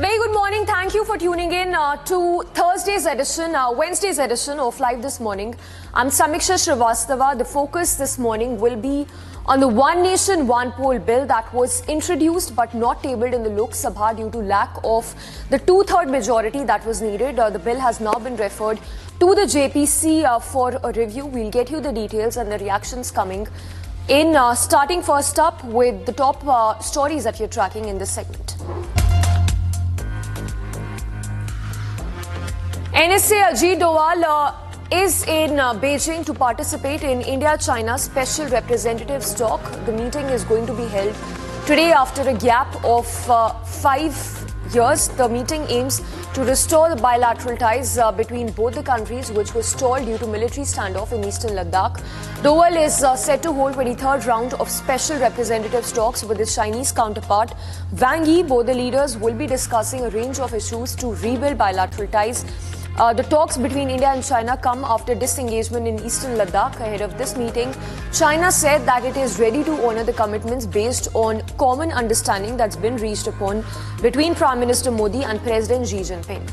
A very good morning. Thank you for tuning in to Wednesday's edition of Live This Morning. I'm Samiksha Srivastava. The focus this morning will be on the One Nation, One Poll bill that was introduced but not tabled in the Lok Sabha due to lack of the two-third majority that was needed. The bill has now been referred to the JPC for a review. We'll get you the details and the reactions coming in. Starting first up with the top stories that you're tracking in this segment. NSA Ajit Doval is in Beijing to participate in India-China Special Representatives talk. The meeting is going to be held today after a gap of 5 years. The meeting aims to restore the bilateral ties between both the countries, which was stalled due to military standoff in eastern Ladakh. Doval is set to hold 23rd round of Special Representatives talks with his Chinese counterpart Wang Yi. Both the leaders will be discussing a range of issues to rebuild bilateral ties. The talks between India and China come after disengagement in eastern Ladakh. Ahead of this meeting, China said that it is ready to honour the commitments based on common understanding that's been reached upon between Prime Minister Modi and President Xi Jinping.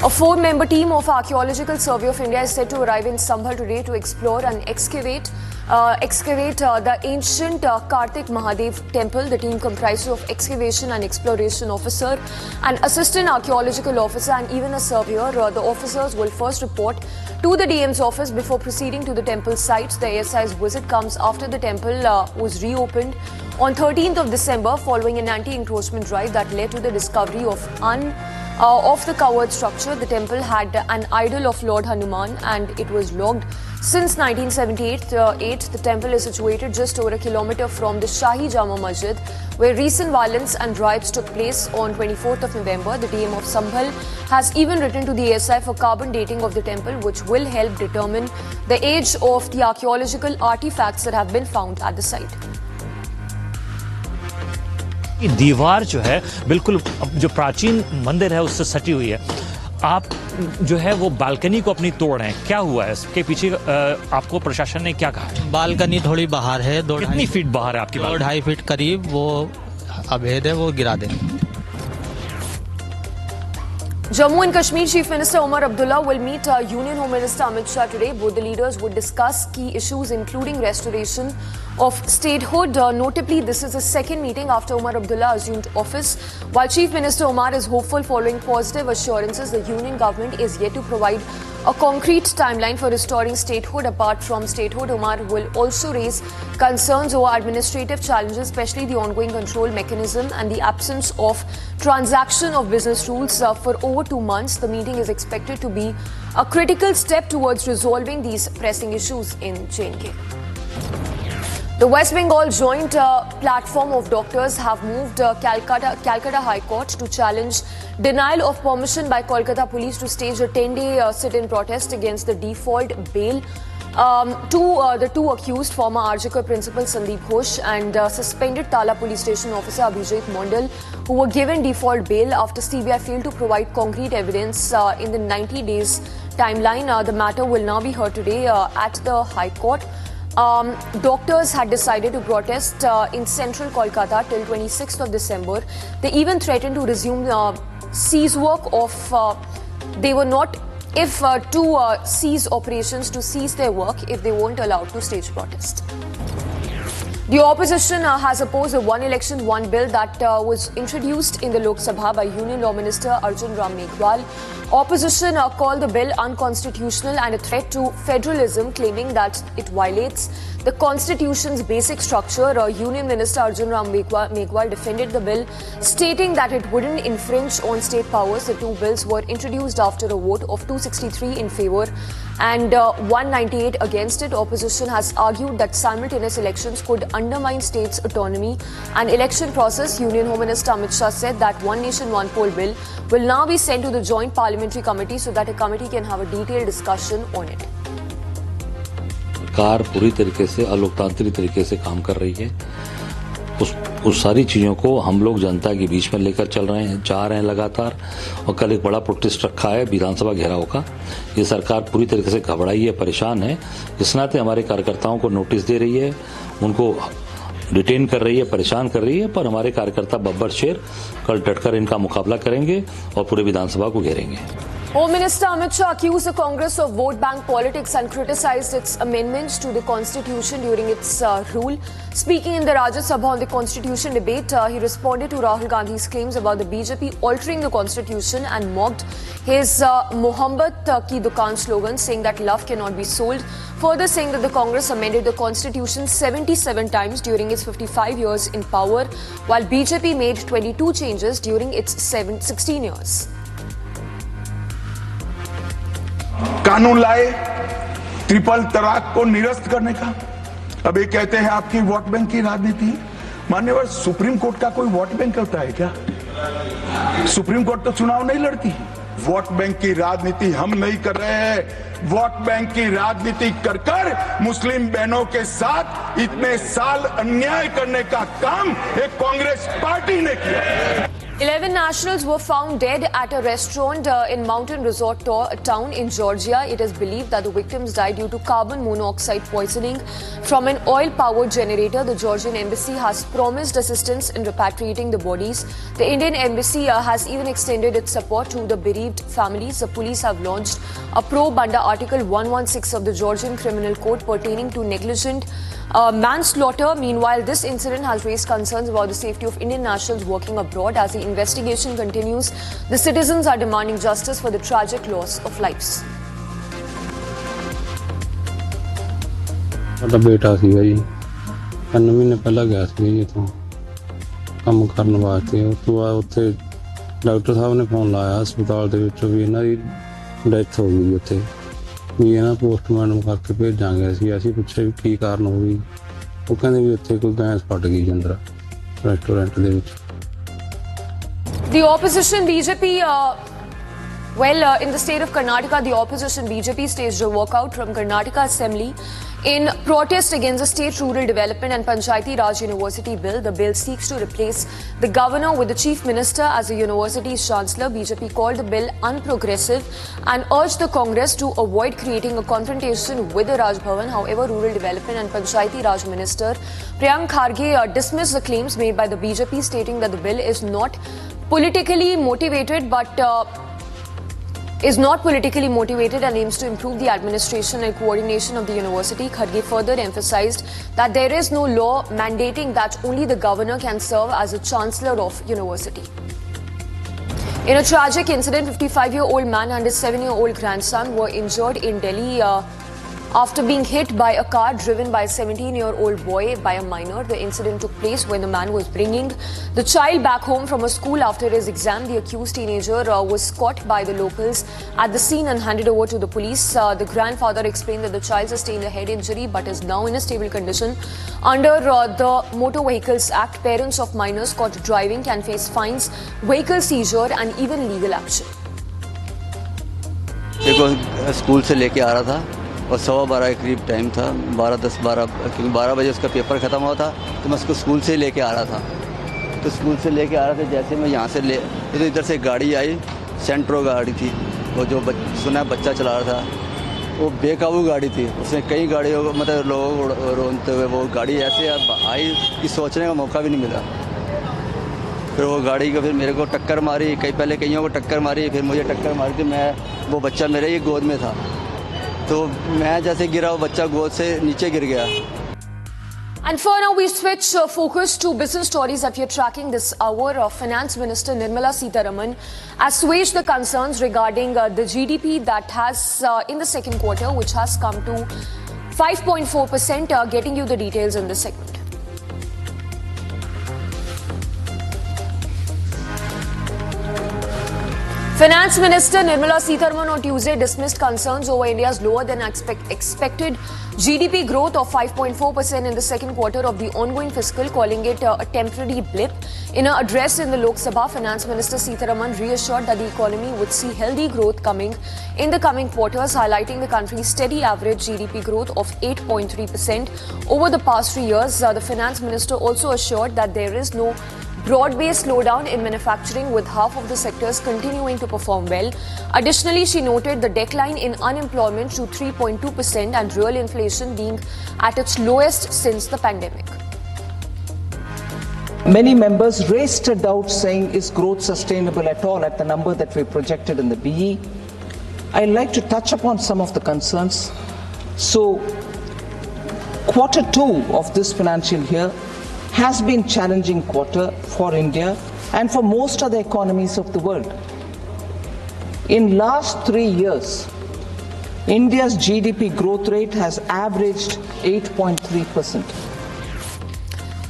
A 4-member team of Archaeological Survey of India is set to arrive in Sambhal today to explore and excavate the ancient Kartik Mahadev temple. The team comprises of excavation and exploration officer, an assistant archaeological officer and even a surveyor. The officers will first report to the DM's office before proceeding to the temple site. The ASI's visit comes after the temple was reopened on 13th of December following an anti-encroachment drive that led to the discovery of the covered structure. The temple had an idol of Lord Hanuman and it was logged since 1978. The temple is situated just over a kilometre from the Shahi Jama Masjid, where recent violence and riots took place on 24th of November. The DM of Sambhal has even written to the ASI for carbon dating of the temple, which will help determine the age of the archaeological artifacts that have been found at the site. दीवार जो है बिल्कुल जो प्राचीन मंदिर है उससे सटी हुई है। आप जो है वो बालकनी को अपनी तोड़ रहे हैं, क्या हुआ है इसके पीछे? आपको प्रशासन ने क्या कहा है? बालकनी थोड़ी बाहर है, कितनी फीट बाहर है आपकी? 2-2.5 फीट करीब, वो अभेद है, वो गिरा दें। Jammu and Kashmir Chief Minister Omar Abdullah will meet Union Home Minister Amit Shah today. Both the leaders would discuss key issues including restoration of statehood. Notably, this is the second meeting after Omar Abdullah assumed office. While Chief Minister Omar is hopeful following positive assurances, the Union government is yet to provide a concrete timeline for restoring statehood. Apart from statehood, Omar will also raise concerns over administrative challenges, especially the ongoing control mechanism and the absence of transaction of business rules for over 2 months. The meeting is expected to be a critical step towards resolving these pressing issues in J&K. The West Bengal joint platform of doctors have moved Calcutta High Court to challenge denial of permission by Kolkata Police to stage a 10-day sit-in protest against the default bail to the two accused, former RJK principal Sandeep Ghosh and suspended Tala Police Station officer Abhijit Mondal, who were given default bail after CBI failed to provide concrete evidence in the 90 days timeline. The matter will now be heard today at the High Court. Doctors had decided to protest in Central Kolkata till 26th of December. They even threatened to resume ceasework to cease operations, to cease their work if they weren't allowed to stage protest. The opposition has opposed the One Election, One bill that was introduced in the Lok Sabha by Union Law Minister Arjun Ram Meghwal. Opposition called the bill unconstitutional and a threat to federalism, claiming that it violates the Constitution's basic structure. Union Minister Arjun Ram Meghwal defended the bill, stating that it wouldn't infringe on state powers. The two bills were introduced after a vote of 263 in favour and 198 against it. Opposition has argued that simultaneous elections could undermine states' autonomy and election process. Union Home Minister Amit Shah said that One Nation, One Poll bill will now be sent to the Joint Parliamentary Committee so that a committee can have a detailed discussion on it. सरकार पूरी तरीके से अलोकतांत्रिक तरीके से काम कर रही है। उस सारी चीजों को हम लोग जनता के बीच में लेकर चल रहे हैं, जा रहे हैं लगातार। और कल एक बड़ा प्रोटेस्ट रखा है विधानसभा घेराव का। ये सरकार पूरी तरीके से घबराई है, परेशान है। इस नाते हमारे कार्यकर्ताओं को नोटिस दे रही है, उनको डिटेन कर रही है, परेशान कर रही है, पर हमारे कार्यकर्ता बब्बर शेर कल डटकर इनका मुकाबला करेंगे और पूरे विधानसभा को घेरेंगे। Home Minister Amit Shah accused the Congress of vote bank politics and criticized its amendments to the Constitution during its rule. Speaking in the Rajya Sabha on the Constitution debate, he responded to Rahul Gandhi's claims about the BJP altering the Constitution and mocked his Mohammed Ki Dukaan slogan, saying that love cannot be sold. Further saying that the Congress amended the Constitution 77 times during its 55 years in power, while BJP made 22 changes during its 16 years. कानून लाए triple तलाक को निरस्त करने का। अब ये कहते हैं आपकी वोट बैंक की राजनीति। मान्यवर, सुप्रीम कोर्ट का कोई वोट बैंक होता है क्या? सुप्रीम कोर्ट तो चुनाव नहीं लड़ती। वोट बैंक की राजनीति हम नहीं कर रहे हैं। वोट बैंक की राजनीति कर कर मुस्लिम बहनों के साथ इतने साल अन्याय करने का काम एक कांग्रेस पार्टी ने किया। 11 nationals were found dead at a restaurant in mountain resort town in Georgia. It is believed that the victims died due to carbon monoxide poisoning from an oil-powered generator. The Georgian embassy has promised assistance in repatriating the bodies. The Indian embassy has even extended its support to the bereaved families. The police have launched a probe under Article 116 of the Georgian Criminal Code pertaining to negligent manslaughter. Meanwhile, this incident has raised concerns about the safety of Indian nationals working abroad. As the investigation continues, the citizens are demanding justice for the tragic loss of lives. ਸਾਡਾ ਬੇਟਾ ਸੀਗਾ ਜੀ 3 ਮਹੀਨੇ ਪਹਿਲਾਂ ਗਿਆ ਸੀ ਜੀ ਇੱਥੋਂ ਕੰਮ ਕਰਨ ਵਾਸਤੇ। ਉਸ ਤੋਂ ਬਾਅਦ ਉੱਥੇ ਡਾਕਟਰ ਸਾਹਿਬ ਨੇ ਫੋਨ ਲਾਇਆ ਹਸਪਤਾਲ ਦੇ ਵਿੱਚ ਵੀ ਇਹਨਾਂ ਦੀ ਡੈਥ ਹੋ ਗਈ ਉੱਥੇ ਵੀ ਇਹਨਾਂ ਪੋਸਟਮਾਰਟਮ ਕਰਕੇ ਭੇਜਾਂਗੇ ਅਸੀਂ ਪੁੱਛਿਆ ਵੀ ਕੀ ਕਾਰਨ ਹੋ ਗਈ। ਉਹ ਕਹਿੰਦੇ ਵੀ ਉੱਥੇ ਕੋਈ ਗੈਸ ਫਟ ਗਈ ਅੰਦਰ ਰੈਸਟੋਰੈਂਟ ਦੇ ਵਿੱਚ। The opposition BJP, in the state of Karnataka, the opposition BJP staged a walkout from Karnataka Assembly in protest against the State Rural Development and Panchayati Raj University Bill. The bill seeks to replace the governor with the chief minister as the university's chancellor. BJP called the bill unprogressive and urged the Congress to avoid creating a confrontation with the Raj Bhavan. However, Rural Development and Panchayati Raj Minister Priyank Kharge dismissed the claims made by the BJP, stating that the bill is not politically motivated and aims to improve the administration and coordination of the university. Kharge further emphasized that there is no law mandating that only the governor can serve as a chancellor of university. In a tragic incident, 55-year-old man and his 7-year-old grandson were injured in Delhi after being hit by a car driven by a 17-year-old boy by a minor. The incident took place when the man was bringing the child back home from a school after his exam. The accused teenager was caught by the locals at the scene and handed over to the police. The grandfather explained that the child sustained a head injury but is now in a stable condition. Under the Motor Vehicles Act, parents of minors caught driving can face fines, vehicle seizure and even legal action. देखो school से लेके आ रहा था और 12:15 के करीब time था, 12 क्योंकि 12 बजे उसका पेपर ख़त्म हुआ था तो मैं उसको स्कूल से लेके आ रहा था। तो स्कूल से लेके आ रहा था, जैसे मैं यहाँ से तो इधर से गाड़ी आई, सेंट्रो गाड़ी थी, वो जो सुना बच्चा चला रहा था, वो बेकाबू गाड़ी थी। उसने कई गाड़ियों को मतलब लोगों को रोनते हुए वो गाड़ी ऐसे आई कि सोचने का मौका भी नहीं मिला। फिर वो गाड़ी को फिर मेरे को टक्कर मारी, पहले कईयों को टक्कर मारी, फिर मुझे टक्कर मारी थी। वो बच्चा मेरे ही गोद में था, तो मैं जैसे गिरा वो बच्चा गोद से नीचे गिर गया। And for now, we switch focus to business stories that we are tracking this hour. Finance Minister Nirmala Sitharaman assuaged the concerns regarding the GDP that has in the second quarter, which has come to 5.4%. Getting you the details in this segment. Finance Minister Nirmala Sitharaman on Tuesday dismissed concerns over India's lower than expected GDP growth of 5.4% in the second quarter of the ongoing fiscal, calling it a temporary blip. In an address in the Lok Sabha, Finance Minister Sitharaman reassured that the economy would see healthy growth coming in the coming quarters, highlighting the country's steady average GDP growth of 8.3% over the past 3 years. The Finance Minister also assured that there is no broad-based slowdown in manufacturing, with half of the sectors continuing to perform well. Additionally, she noted the decline in unemployment to 3.2% and real inflation being at its lowest since the pandemic. Many members raised a doubt saying, is growth sustainable at all at the number that we projected in the BE? I'd like to touch upon some of the concerns. So, quarter 2 of this financial year has been challenging quarter for India and for most other economies of the world. In last 3 years, India's GDP growth rate has averaged 8.3%.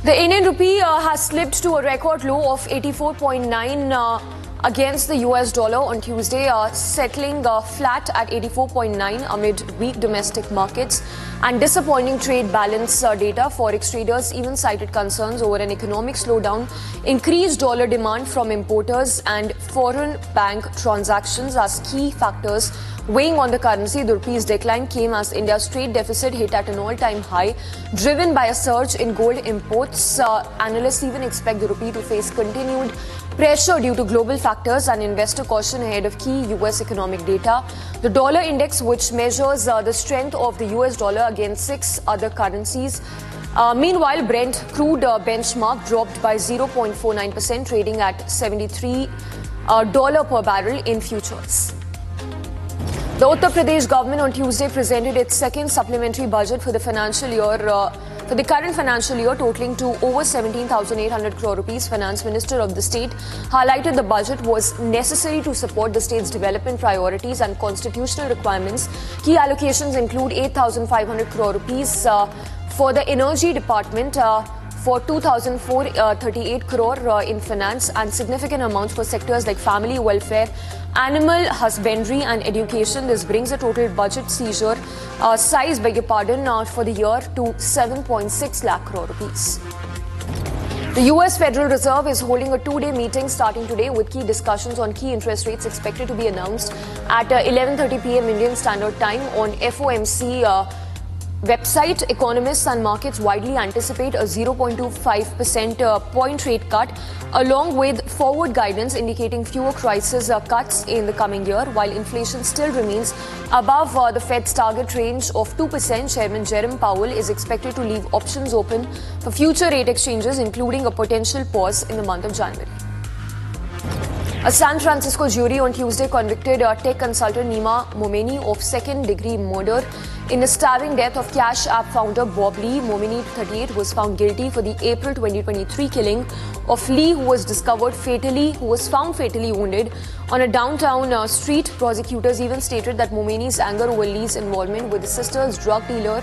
The Indian rupee has slipped to a record low of 84.9 against the US dollar on Tuesday, settling flat at 84.9 amid weak domestic markets and disappointing trade balance data. Forex traders even cited concerns over an economic slowdown, increased dollar demand from importers and foreign bank transactions as key factors weighing on the currency. The rupee's decline came as India's trade deficit hit at an all-time high, driven by a surge in gold imports. Analysts even expect the rupee to face continued pressure due to global factors and investor caution ahead of key US economic data. The dollar index, which measures the strength of the US dollar against 6 other currencies. Meanwhile, Brent crude benchmark dropped by 0.49%, trading at $73 per barrel in futures. The Uttar Pradesh government on Tuesday presented its second supplementary budget for the financial year, for the current financial year, totaling to over 17,800 crore rupees. Finance Minister of the state highlighted the budget was necessary to support the state's development priorities and constitutional requirements. Key allocations include 8,500 crore rupees for the energy department, for 2,438 crore in finance, and significant amounts for sectors like family welfare, animal husbandry and education. This brings the total budget size, for the year to 7.6 lakh crore rupees. The US Federal Reserve is holding a 2-day meeting starting today with key discussions on key interest rates expected to be announced at 11:30 p.m. Indian Standard Time on FOMC website. Economists and markets widely anticipate a 0.25% point rate cut, along with forward guidance indicating fewer crisis cuts in the coming year. While inflation still remains above the Fed's target range of 2%, Chairman Jerome Powell is expected to leave options open for future rate exchanges, including a potential pause in the month of January. A San Francisco jury on Tuesday convicted tech consultant Nima Momeni of second-degree murder in the stabbing death of Cash App founder Bob Lee. Momeni, 38, was found guilty for the April 2023 killing of Lee, who was found fatally wounded on a downtown street. Prosecutors even stated that Momeni's anger over Lee's involvement with his sister's drug dealer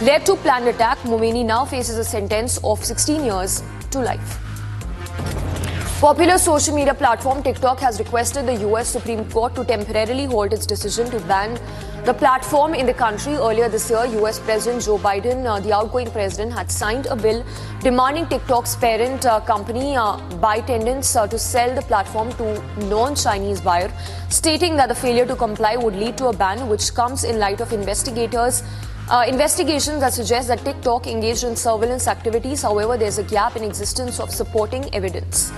led to planned attack. Momeni now faces a sentence of 16 years to life. Popular social media platform TikTok has requested the US Supreme Court to temporarily halt its decision to ban the platform in the country. Earlier this year, US President Joe Biden, the outgoing president, had signed a bill demanding TikTok's parent company, ByteDance, to sell the platform to non-Chinese buyer, stating that the failure to comply would lead to a ban, which comes in light of investigations that suggest that TikTok engaged in surveillance activities. However, there's a gap in existence of supporting evidence.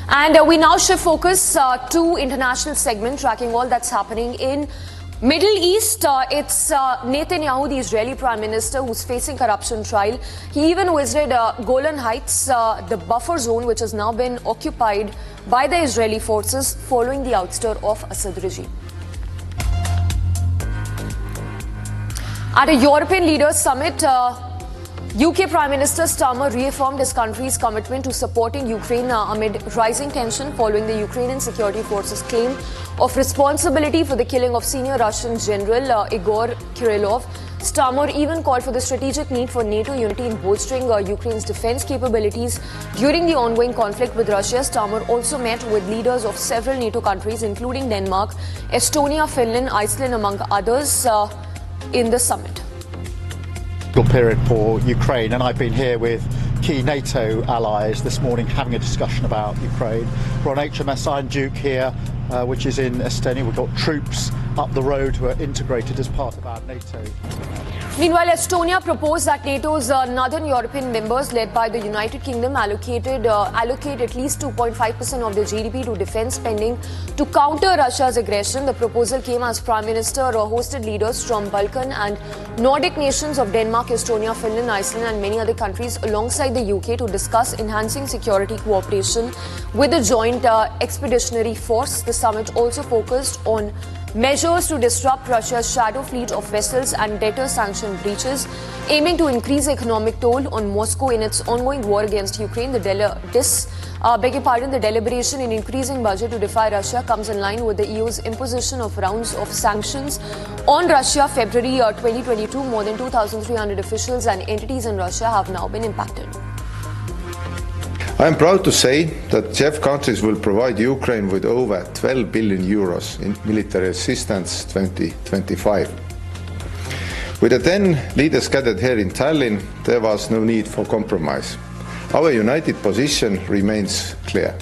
And we now shift focus to international segment, tracking all that's happening in Middle East. It's Netanyahu, the Israeli Prime Minister, who's facing corruption trial. He even visited Golan Heights, the buffer zone, which has now been occupied by the Israeli forces following the ouster of Assad regime. At a European Leaders Summit, UK Prime Minister Starmer reaffirmed his country's commitment to supporting Ukraine amid rising tension following the Ukrainian security forces' claim of responsibility for the killing of senior Russian General Igor Kirillov. Starmer even called for the strategic need for NATO unity in bolstering Ukraine's defense capabilities during the ongoing conflict with Russia. Starmer also met with leaders of several NATO countries, including Denmark, Estonia, Finland, Iceland, among others, in the summit. Period for Ukraine, and I've been here with key NATO allies this morning having a discussion about Ukraine. We're on HMS Iron Duke here, which is in Estonia. We've got troops up the road who are integrated as part of our NATO. Meanwhile, Estonia proposed that NATO's northern European members, led by the United Kingdom, allocate at least 2.5% of their GDP to defence spending to counter Russia's aggression. The proposal came as Prime Minister hosted leaders from Balkan and Nordic nations of Denmark, Estonia, Finland, Iceland and many other countries alongside the UK to discuss enhancing security cooperation with the joint expeditionary force. The summit also focused on measures to disrupt Russia's shadow fleet of vessels and deter sanction breaches, aiming to increase economic toll on Moscow in its ongoing war against Ukraine. The deliberation in increasing budget to defy Russia comes in line with the EU's imposition of rounds of sanctions on Russia. February 2022, more than 2,300 officials and entities in Russia have now been impacted. I am proud to say that CEF countries will provide Ukraine with over 12 billion euros in military assistance 2025. With the 10 leaders gathered here in Tallinn, there was no need for compromise. Our united position remains clear.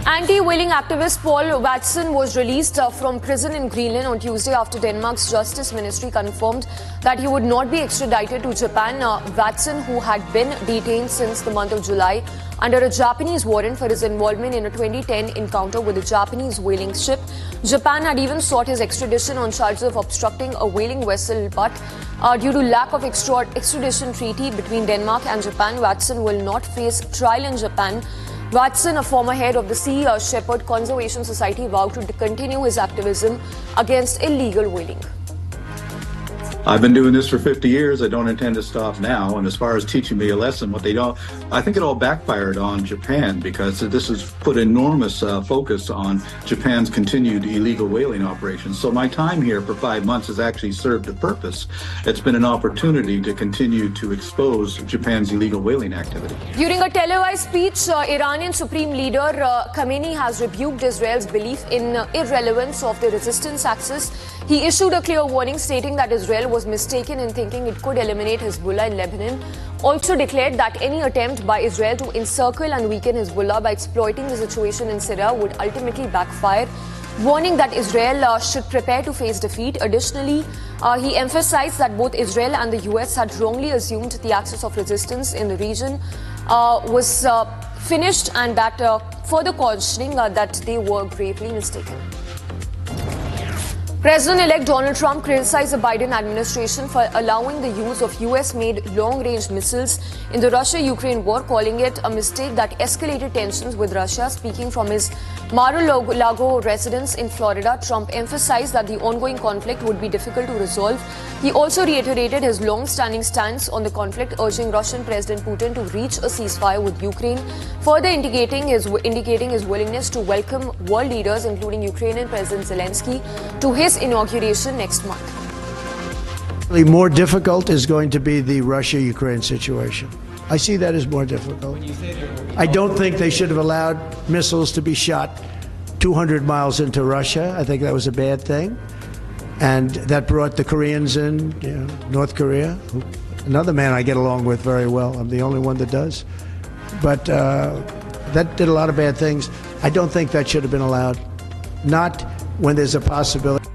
Anti-whaling activist Paul Watson was released from prison in Greenland on Tuesday after Denmark's Justice Ministry confirmed that he would not be extradited to Japan. Watson, who had been detained since the month of July under a Japanese warrant for his involvement in a 2010 encounter with a Japanese whaling ship. Japan had even sought his extradition on charges of obstructing a whaling vessel, but due to lack of extradition treaty between Denmark and Japan, Watson will not face trial in Japan. Watson, a former head of the Sea Shepherd Conservation Society, vowed to continue his activism against illegal whaling. I've been doing this for 50 years. I don't intend to stop now. And as far as teaching me a lesson, I think it all backfired on Japan because this has put enormous focus on Japan's continued illegal whaling operations. So my time here for 5 months has actually served a purpose. It's been an opportunity to continue to expose Japan's illegal whaling activity. During a televised speech, Iranian Supreme Leader Khamenei has rebuked Israel's belief in irrelevance of the resistance axis. He issued a clear warning stating that Israel was mistaken in thinking it could eliminate Hezbollah in Lebanon. Also declared that any attempt by Israel to encircle and weaken Hezbollah by exploiting the situation in Syria would ultimately backfire, warning that Israel should prepare to face defeat. Additionally, he emphasized that both Israel and the US had wrongly assumed the axis of resistance in the region was finished, and that further cautioning that they were gravely mistaken. President-elect Donald Trump criticized the Biden administration for allowing the use of US-made long-range missiles in the Russia-Ukraine war, calling it a mistake that escalated tensions with Russia. Speaking from his Mar-a-Lago residence in Florida, Trump emphasized that the ongoing conflict would be difficult to resolve. He also reiterated his long-standing stance on the conflict, urging Russian President Putin to reach a ceasefire with Ukraine, further indicating his willingness to welcome world leaders, including Ukrainian President Zelensky, to his inauguration next month. The more difficult is going to be the Russia-Ukraine situation. I see that as more difficult. I don't think they should have allowed missiles to be shot 200 miles into Russia. I think that was a bad thing. And that brought the Koreans in, North Korea, another man I get along with very well. I'm the only one that does. But that did a lot of bad things. I don't think that should have been allowed. Not when there's a possibility.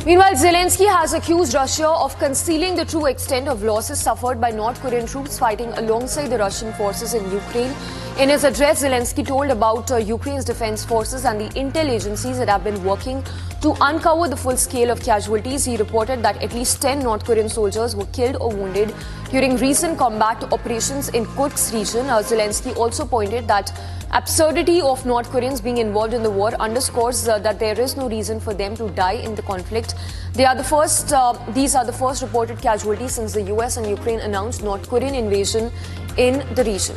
Meanwhile, Zelensky has accused Russia of concealing the true extent of losses suffered by North Korean troops fighting alongside the Russian forces in Ukraine. In his address, Zelensky told about Ukraine's defense forces and the intel agencies that have been working to uncover the full scale of casualties. He reported that at least 10 North Korean soldiers were killed or wounded during recent combat operations in Kursk region. Zelensky also pointed that absurdity of North Koreans being involved in the war underscores that there is no reason for them to die in the conflict. These are the first reported casualties since the US and Ukraine announced North Korean invasion in the region.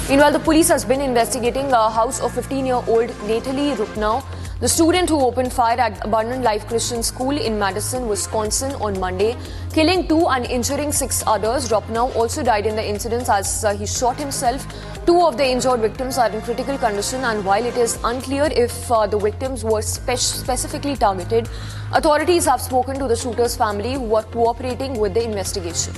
Meanwhile, the police has been investigating a house of 15-year-old Natalie Rupnau, the student who opened fire at Abundant Life Christian School in Madison, Wisconsin on Monday, killing 2 and injuring 6 others. Rupnau also died in the incident as he shot himself. 2 of the injured victims are in critical condition, and while it is unclear if the victims were specifically targeted, authorities have spoken to the shooter's family, who are cooperating with the investigation.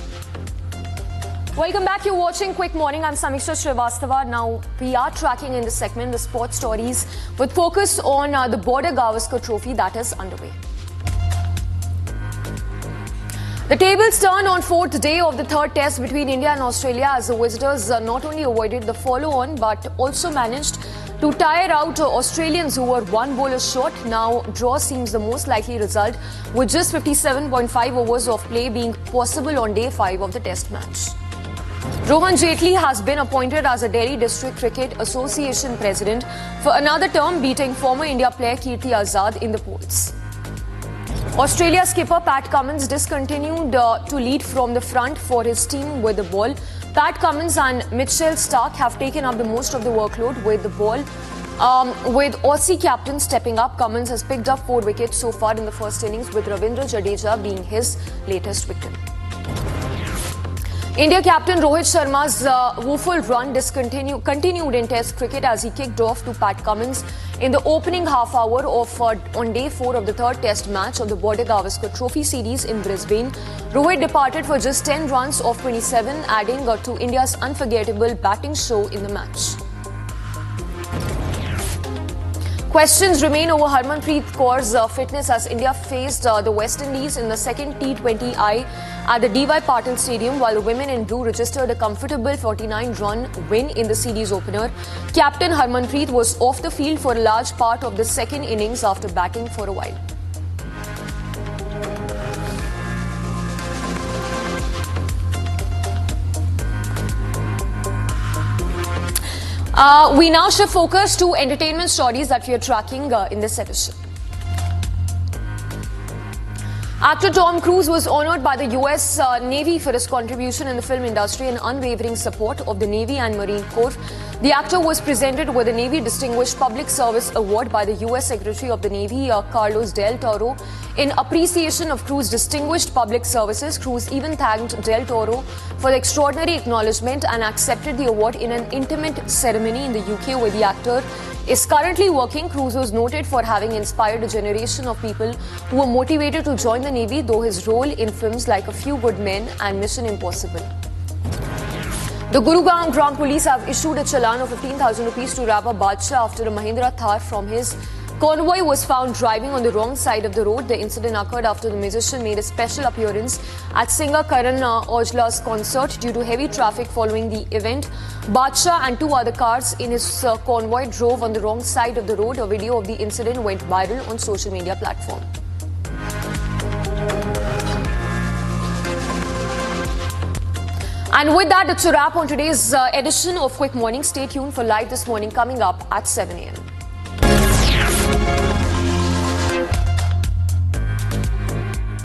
Welcome back. You're watching Quick Morning. I'm Samiksha Srivastava. Now, we are tracking in this segment the sports stories with focus on the Border Gavaskar Trophy that is underway. The tables turn on fourth day of the third test between India and Australia as the visitors not only avoided the follow-on but also managed to tire out Australians who were one bowler short. Now, draw seems the most likely result with just 57.5 overs of play being possible on day 5 of the test match. Rohan Jaitley has been appointed as a Delhi District Cricket Association president for another term, beating former India player Kirti Azad in the polls. Australia skipper Pat Cummins discontinued to lead from the front for his team with the ball. Pat Cummins and Mitchell Starc have taken up the most of the workload with the ball. With Aussie captain stepping up, Cummins has picked up 4 wickets so far in the first innings, with Ravindra Jadeja being his latest victim. India captain Rohit Sharma's woeful run continued in Test cricket as he kicked off to Pat Cummins in the opening half hour of on day 4 of the third Test match of the Border Gavaskar Trophy series in Brisbane. Rohit departed for just 10 runs off 27, adding to India's unforgettable batting show in the match. Questions remain over Harmanpreet Kaur's fitness as India faced the West Indies in the second T20I at the DY Patil Stadium, while the women in blue registered a comfortable 49-run win in the series opener. Captain Harmanpreet was off the field for a large part of the second innings after batting for a while. We now shift focus to entertainment stories that we are tracking in this edition. Actor Tom Cruise was honored by the US Navy for his contribution in the film industry and unwavering support of the Navy and Marine Corps. The actor was presented with the Navy Distinguished Public Service Award by the US Secretary of the Navy, Carlos Del Toro. In appreciation of Cruise's distinguished public services, Cruise even thanked Del Toro for the extraordinary acknowledgement and accepted the award in an intimate ceremony in the UK where the actor is currently working. Cruise was noted for having inspired a generation of people who were motivated to join the Navy, though his role in films like A Few Good Men and Mission Impossible. The Gurugram Gram Police have issued a challan of 15,000 rupees to rapper Badshah after a Mahindra Thar from his convoy was found driving on the wrong side of the road. The incident occurred after the musician made a special appearance at singer Karan Aujla's concert. Due to heavy traffic following the event, Badshah and 2 other cars in his convoy drove on the wrong side of the road. A video of the incident went viral on social media platform. And with that, it's a wrap on today's edition of Quick Morning. Stay tuned for Live This Morning coming up at 7 a.m.